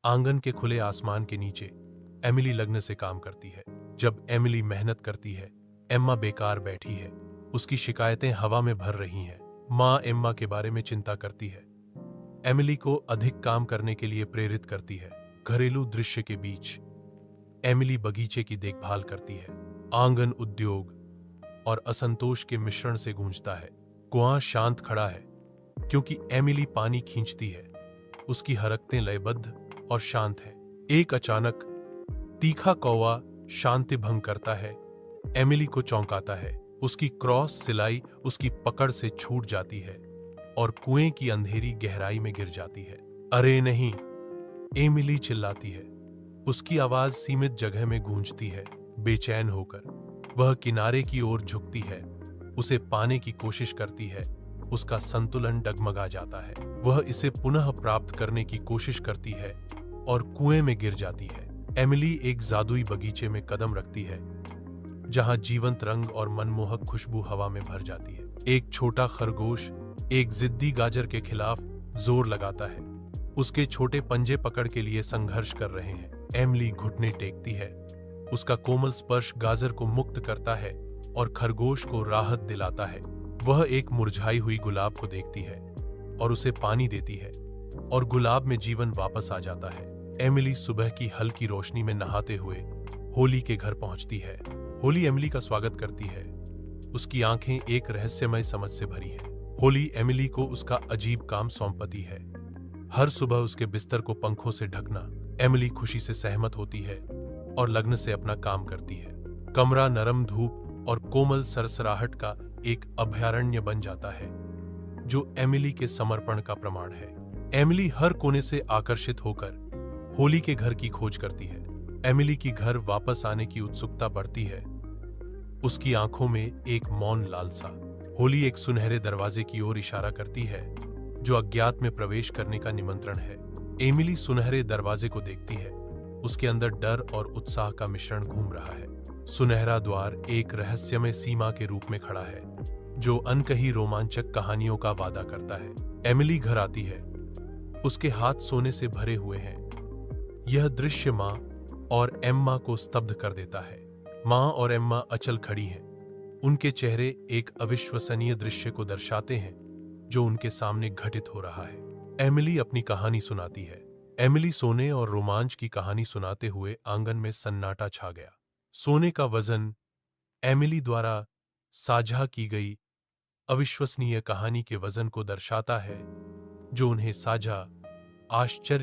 आंगन के खुले आसमान के नीचे एमिली लगन से काम करती है। जब एमिली मेहनत करती है, एम्मा बेकार बैठी है। उसकी शिकायतें हवा में भर रही हैं। माँ एम्मा के बारे में चिंता करती है, एमिली को अधिक काम करने के लिए प्रेरित करती है। घरेलू दृश्य के बीच एमिली बगीचे की देखभाल करती है। आंगन उद्योग और असंतोष के मिश्रण से गूंजता है। कुआं शांत खड़ा है क्योंकि एमिली पानी खींचती है। उसकी हरकतें लयबद्ध और शांत हैं। एक अचानक तीखा कौवा शांति भंग करता है, एमिली को चौंकाता है। उसकी क्रॉस सिलाई उसकी पकड़ से छूट जाती है और कुएं की अंधेरी गहराई में गिर जाती है। अरे नहीं, एमिली चिल्लाती है। उसकी आवाज सीमित जगह में गूंजती है। बेचैन होकर वह किनारे की ओर झुकती है, उसे पाने की कोशिश करती है। उसका संतुलन डगमगा जाता है। वह इसे पुनः प्राप्त करने की कोशिश करती है और कुएं में गिर जाती है। एमिली एक जादुई बगीचे में कदम रखती है जहां जीवंत रंग और मनमोहक खुशबू हवा में भर जाती है। एक छोटा खरगोश एक जिद्दी गाजर के खिलाफ जोर लगाता है। उसके छोटे पंजे पकड़ के लिए संघर्ष कर रहे हैं। एमिली घुटने टेकती है। उसका कोमल स्पर्श गाजर को मुक्त करता है और खरगोश को राहत दिलाता है। वह एक मुरझाई हुई गुलाब को देखती है और उसे पानी देती है और गुलाब में जीवन वापस आ जाता है। एमिली सुबह की हल्की रोशनी में नहाते हुए होली के घर पहुंचती है। होली एमिली का स्वागत करती है। उसकी आंखें एक रहस्यमय समझ से भरी हैं। होली एमिली को उसका अजीब काम सौंपती है। हर सुबह उसके बिस्तर को पंखों से ढकना। एमिली खुशी से सहमत होती है और लगन से अपना काम करती है। कमरा नरम धूप और कोमल सरसराहट का एक अभयारण्य बन जाता है जो एमिली के समर्पण का प्रमाण है। एमिली हर कोने से आकर्षित होकर होली के घर की खोज करती है। एमिली की घर वापस आने की उत्सुकता बढ़ती है। उसकी आंखों में एक मौन लालसा। होली एक सुनहरे दरवाजे की ओर इशारा करती है जो अज्ञात में प्रवेश करने का निमंत्रण है। एमिली सुनहरे दरवाजे को देखती है। उसके अंदर डर और उत्साह का मिश्रण घूम रहा है। सुनहरा द्वार एक रहस्यमय सीमा के रूप में खड़ा है जो अनकही रोमांचक कहानियों का वादा करता है। एमिली घर आती है। उसके हाथ सोने से भरे हुए हैं। यह दृश्य माँ और एम्मा को स्तब्ध कर देता है। माँ और एम्मा अचल खड़ी हैं। उनके चेहरे एक अविश्वसनीय दृश्य को दर्शाते हैं जो उनके सामने घटित हो रहा है। एमिली अपनी कहानी सुनाती है। एमिली सोने और रोमांच की कहानी सुनाते हुए आंगन में सन्नाटा छा गया। सोने का वजन एमिली द्वारा साझा की गई अविश्वसनीय कहानी के वजन को दर्शाता है जो उन्हें साझा आश्चर्य